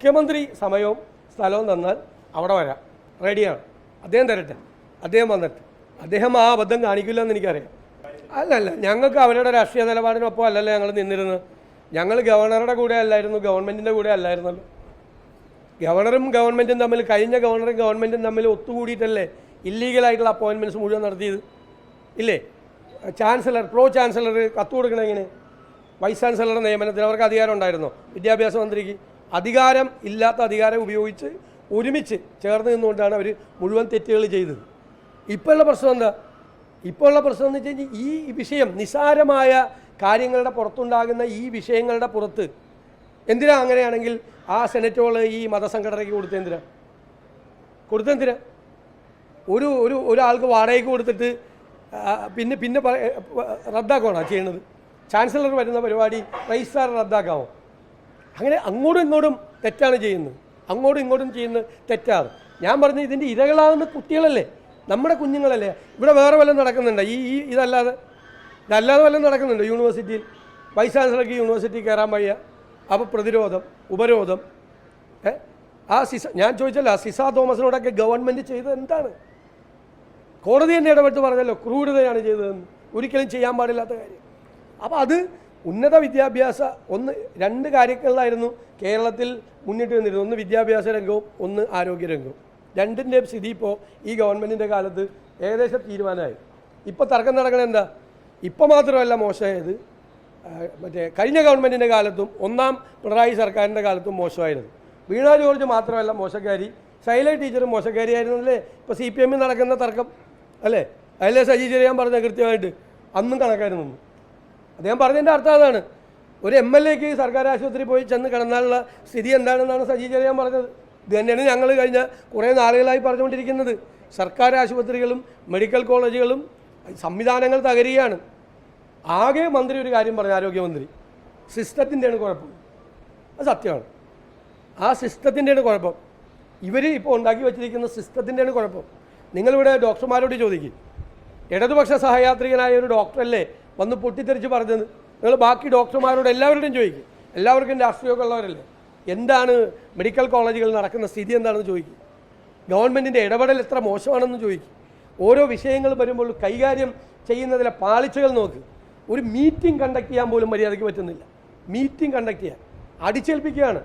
മുഖ്യമന്ത്രി സമയവും സ്ഥലവും തന്നാൽ അവിടെ വരാം, റെഡിയാണ്. അദ്ദേഹം തരട്ടെ, അദ്ദേഹം വന്നിട്ട്. അദ്ദേഹം ആ അബദ്ധം കാണിക്കില്ല എന്ന് എനിക്കറിയാം. അല്ലല്ല, ഞങ്ങൾക്ക് അവരുടെ രാഷ്ട്രീയ നിലപാടിനൊപ്പം അല്ലല്ലോ ഞങ്ങൾ നിന്നിരുന്നത്. ഞങ്ങൾ ഗവർണറുടെ കൂടെ അല്ലായിരുന്നു, ഗവൺമെൻറ്റിൻ്റെ കൂടെ അല്ലായിരുന്നല്ലോ. ഗവർണറും ഗവൺമെൻറ്റും തമ്മിൽ, കഴിഞ്ഞ ഗവർണറും ഗവൺമെൻറ്റും തമ്മിൽ ഒത്തുകൂടിയിട്ടല്ലേ ഇല്ലീഗലായിട്ടുള്ള അപ്പോയിൻമെൻറ്റ്സ് മുഴുവൻ നടത്തിയത് ഇല്ലേ? ചാൻസലർ, പ്രോ ചാൻസലർ കത്ത് കൊടുക്കണം എങ്ങനെ? വൈസ് ചാൻസലറുടെ നിയമനത്തിന് അവർക്ക് അധികാരം ഉണ്ടായിരുന്നോ? വിദ്യാഭ്യാസ മന്ത്രിക്ക് അധികാരം ഇല്ലാത്ത അധികാരം ഉപയോഗിച്ച് ഒരുമിച്ച് ചേർന്ന് നിന്നുകൊണ്ടാണ് അവർ മുഴുവൻ തെറ്റുകൾ ചെയ്തത്. ഇപ്പോൾ ഉള്ള പ്രശ്നം എന്താ? ഇപ്പോൾ ഉള്ള പ്രശ്നം എന്ന് വെച്ച് കഴിഞ്ഞാൽ ഈ വിഷയം, നിസ്സാരമായ കാര്യങ്ങളുടെ പുറത്തുണ്ടാകുന്ന ഈ വിഷയങ്ങളുടെ പുറത്ത് എന്തിനാ അങ്ങനെയാണെങ്കിൽ ആ സെനറ്റ് ഹോള് ഈ മതസംഘടനയ്ക്ക് കൊടുത്തെന്തിനാ? ഒരാൾക്ക് വാടകയ്ക്ക് കൊടുത്തിട്ട് പിന്നെ റദ്ദാക്കുകയാണോ ചെയ്യുന്നത്? ചാൻസലർ വരുന്ന പരിപാടി രജിസ്ട്രാർ റദ്ദാക്കാമോ? അങ്ങനെ അങ്ങോട്ടും ഇങ്ങോട്ടും തെറ്റാണ് ചെയ്യുന്നത്, അങ്ങോട്ടും ഇങ്ങോട്ടും ചെയ്യുന്നത് തെറ്റാണ്. ഞാൻ പറഞ്ഞ ഇതിൻ്റെ ഇരകളാകുന്ന കുട്ടികളല്ലേ, നമ്മുടെ കുഞ്ഞുങ്ങളല്ലേ. ഇവിടെ വേറെ വല്ലതും നടക്കുന്നുണ്ടോ? ഇതല്ലാതെ വല്ലതും നടക്കുന്നുണ്ടോ? യൂണിവേഴ്സിറ്റിയിൽ വൈസ് ചാൻസലർക്ക് യൂണിവേഴ്സിറ്റി കയറാൻ വയ്യ, അപ്പോൾ പ്രതിരോധം, ഉപരോധം. ഞാൻ ചോദിച്ചല്ല, സിസ തോമസിനോടൊക്കെ ഗവൺമെൻറ് ചെയ്തത് എന്താണ്? കോടതി തന്നെ ഇടപെട്ട് പറഞ്ഞല്ലോ ക്രൂരതയാണ് ചെയ്തതെന്ന്, ഒരിക്കലും ചെയ്യാൻ പാടില്ലാത്ത കാര്യം. അപ്പോൾ അത് ഉന്നത വിദ്യാഭ്യാസ രണ്ട് കാര്യങ്ങളിലായിരുന്നു കേരളത്തിൽ മുന്നിട്ട് വന്നിരുന്നത്. ഒന്ന് വിദ്യാഭ്യാസ രംഗവും ഒന്ന് ആരോഗ്യരംഗവും. രണ്ടിൻ്റെയും സ്ഥിതി ഇപ്പോൾ ഈ ഗവൺമെൻറ്റിൻ്റെ കാലത്ത് ഏകദേശം തീരുമാനമായി. ഇപ്പോൾ തർക്കം നടക്കണത് എന്താ? ഇപ്പോൾ മാത്രമല്ല മോശമായത്, മറ്റേ കഴിഞ്ഞ ഗവൺമെൻറ്റിൻ്റെ കാലത്തും ഒന്നാം പിണറായി സർക്കാരിൻ്റെ കാലത്തും മോശമായിരുന്നു. വീണ ജോർജ് മാത്രമല്ല മോശക്കാരി, ശൈല ടീച്ചറും മോശക്കാരിയായിരുന്നല്ലേ. ഇപ്പോൾ CPM നടക്കുന്ന തർക്കം അല്ലേ? അതിലെ സജി ചെറിയാൻ പറഞ്ഞ കൃത്യമായിട്ട് അന്നും കണക്കായിരുന്നു. അദ്ദേഹം പറഞ്ഞതിൻ്റെ അർത്ഥം അതാണ്. ഒരു MLAക്ക് സർക്കാർ ആശുപത്രി പോയി ചെന്ന് കിടന്നാലുള്ള സ്ഥിതി എന്താണെന്നാണ് സജി ചെറിയാൻ പറഞ്ഞത്. ഇത് തന്നെയാണ് ഞങ്ങൾ കഴിഞ്ഞ കുറേ നാളുകളായി പറഞ്ഞുകൊണ്ടിരിക്കുന്നത്. സർക്കാർ ആശുപത്രികളും മെഡിക്കൽ കോളേജുകളും സംവിധാനങ്ങൾ തകരുകയാണ്. ആകെ മന്ത്രി ഒരു കാര്യം പറഞ്ഞു, ആരോഗ്യമന്ത്രി, സിസ്റ്റത്തിൻ്റെയാണ് കുഴപ്പം. അത് സത്യമാണ്. ആ സിസ്റ്റത്തിൻ്റെയാണ് കുഴപ്പം. ഇവർ ഇപ്പോൾ ഉണ്ടാക്കി വച്ചിരിക്കുന്ന സിസ്റ്റത്തിൻ്റെയാണ് കുഴപ്പം. നിങ്ങളിവിടെ ഡോക്ടർമാരോട് ചോദിക്കും, ഇടതുപക്ഷ സഹയാത്രികനായ ഒരു ഡോക്ടറല്ലേ വന്ന് പൊട്ടിത്തെറിച്ച് പറഞ്ഞത്? നിങ്ങൾ ബാക്കി ഡോക്ടർമാരോട് എല്ലാവരുടെയും ചോദിക്കും, എല്ലാവർക്കും രാഷ്ട്രീയമൊക്കെ ഉള്ളവരല്ലേ, എന്താണ് മെഡിക്കൽ കോളേജുകളിൽ നടക്കുന്ന സ്ഥിതി എന്താണെന്ന് ചോദിക്കും. ഗവൺമെൻറ്റിൻ്റെ ഇടപെടൽ എത്ര മോശമാണെന്ന് ചോദിക്കും. ഓരോ വിഷയങ്ങൾ വരുമ്പോൾ കൈകാര്യം ചെയ്യുന്നതിലെ പാളിച്ചകൾ നോക്ക്. ഒരു മീറ്റിംഗ് കണ്ടക്ട് ചെയ്യാൻ പോലും മര്യാദയ്ക്ക് പറ്റുന്നില്ല. മീറ്റിംഗ് കണ്ടക്ട് ചെയ്യാൻ അടിച്ചേൽപ്പിക്കുകയാണ്.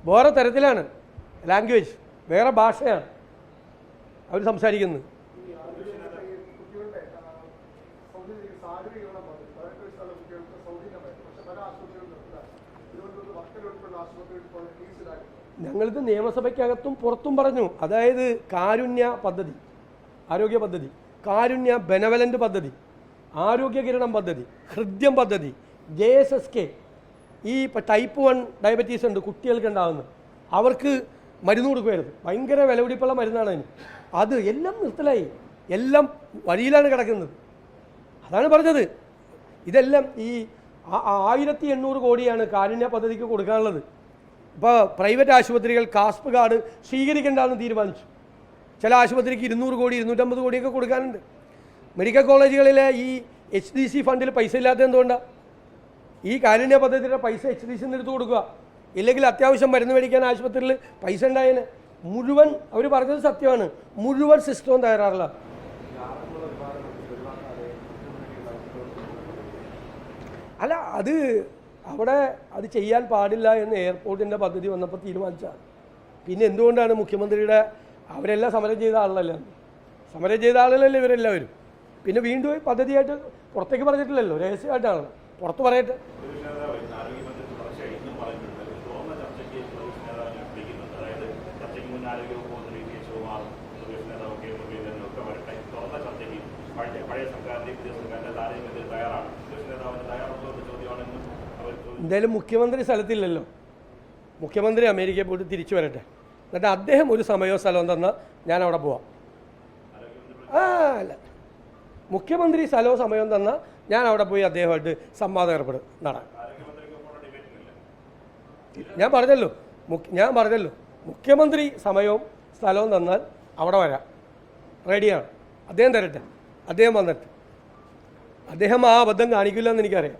വേറെ തരത്തിലാണ് ലാംഗ്വേജ്, വേറെ ഭാഷയാണ് അവർ സംസാരിക്കുന്നത്. ഞങ്ങളിത് നിയമസഭയ്ക്കകത്തും പുറത്തും പറഞ്ഞു. അതായത് കാരുണ്യ പദ്ധതി, ആരോഗ്യ പദ്ധതി, കാരുണ്യ ബെനവലൻ്റ് പദ്ധതി, ആരോഗ്യകിരണം പദ്ധതി, ഹൃദ്യം പദ്ധതി, JSSK, ഈ ഇപ്പോൾ ടൈപ്പ് 1 ഡയബറ്റീസ് ഉണ്ട് കുട്ടികൾക്ക് ഉണ്ടാകുന്നത്, അവർക്ക് മരുന്ന് കൊടുക്കുമായിരുന്നു. ഭയങ്കര വിലപിടിപ്പുള്ള മരുന്നാണ് അതിന്. അത് എല്ലാം നിർത്തലായി, എല്ലാം വഴിയിലാണ് കിടക്കുന്നത്. അതാണ് പറഞ്ഞത്. ഇതെല്ലാം ഈ 1800 കോടിയാണ് കാരുണ്യ പദ്ധതിക്ക് കൊടുക്കാനുള്ളത്. ഇപ്പോൾ പ്രൈവറ്റ് ആശുപത്രികൾ കാസ്പ് കാർഡ് സ്വീകരിക്കേണ്ടെന്ന് തീരുമാനിച്ചു. ചില ആശുപത്രിക്ക് 200 കോടി 250 കോടിയൊക്കെ കൊടുക്കാനുണ്ട്. മെഡിക്കൽ കോളേജുകളിലെ ഈ HDC ഫണ്ടിൽ പൈസ ഇല്ലാത്ത എന്തുകൊണ്ടാണ്? ഈ കാരുണ്യ പദ്ധതിയുടെ പൈസ HDC എടുത്ത് കൊടുക്കുക. ഇല്ലെങ്കിൽ അത്യാവശ്യം മരുന്ന് മേടിക്കാൻ ആശുപത്രിയിൽ പൈസ ഉണ്ടായതിന് മുഴുവൻ അവർ പറഞ്ഞത് സത്യമാണ്, മുഴുവൻ സിസ്റ്റവും തയ്യാറാറില്ല. അല്ല, അത് അവിടെ അത് ചെയ്യാൻ പാടില്ല എന്ന് എയർപോർട്ടിൻ്റെ പദ്ധതി വന്നപ്പോൾ തീരുമാനിച്ചാണ്. പിന്നെ എന്തുകൊണ്ടാണ് മുഖ്യമന്ത്രിയുടെ, അവരെല്ലാം സമരം ചെയ്ത ആളുകളല്ല, സമരം ചെയ്ത ആളുകളല്ലേ ഇവരെല്ലാവരും. പിന്നെ വീണ്ടും പദ്ധതിയായിട്ട് പുറത്തേക്ക് പറഞ്ഞിട്ടില്ലല്ലോ, രഹസ്യമായിട്ടാണ്. പുറത്ത് പറയട്ടെ. എന്തായാലും മുഖ്യമന്ത്രി സ്ഥലത്തില്ലല്ലോ, മുഖ്യമന്ത്രി അമേരിക്കയിൽ പോയിട്ട് തിരിച്ചു വരട്ടെ, എന്നിട്ട് അദ്ദേഹം ഒരു സമയവും സ്ഥലവും തന്നാൽ ഞാൻ അവിടെ പോവാം. അല്ല, മുഖ്യമന്ത്രി സ്ഥലവും സമയവും തന്നാൽ ഞാൻ അവിടെ പോയി അദ്ദേഹമായിട്ട് സംവാദം ഏർപ്പെടും നടൻ. ഞാൻ പറഞ്ഞല്ലോ മുഖ്യമന്ത്രി സമയവും സ്ഥലവും തന്നാൽ അവിടെ വരാം, റെഡിയാണ്. അദ്ദേഹം തരട്ടെ, അദ്ദേഹം വന്നിട്ട്. അദ്ദേഹം ആ അബദ്ധം കാണിക്കില്ല എന്ന് എനിക്കറിയാം.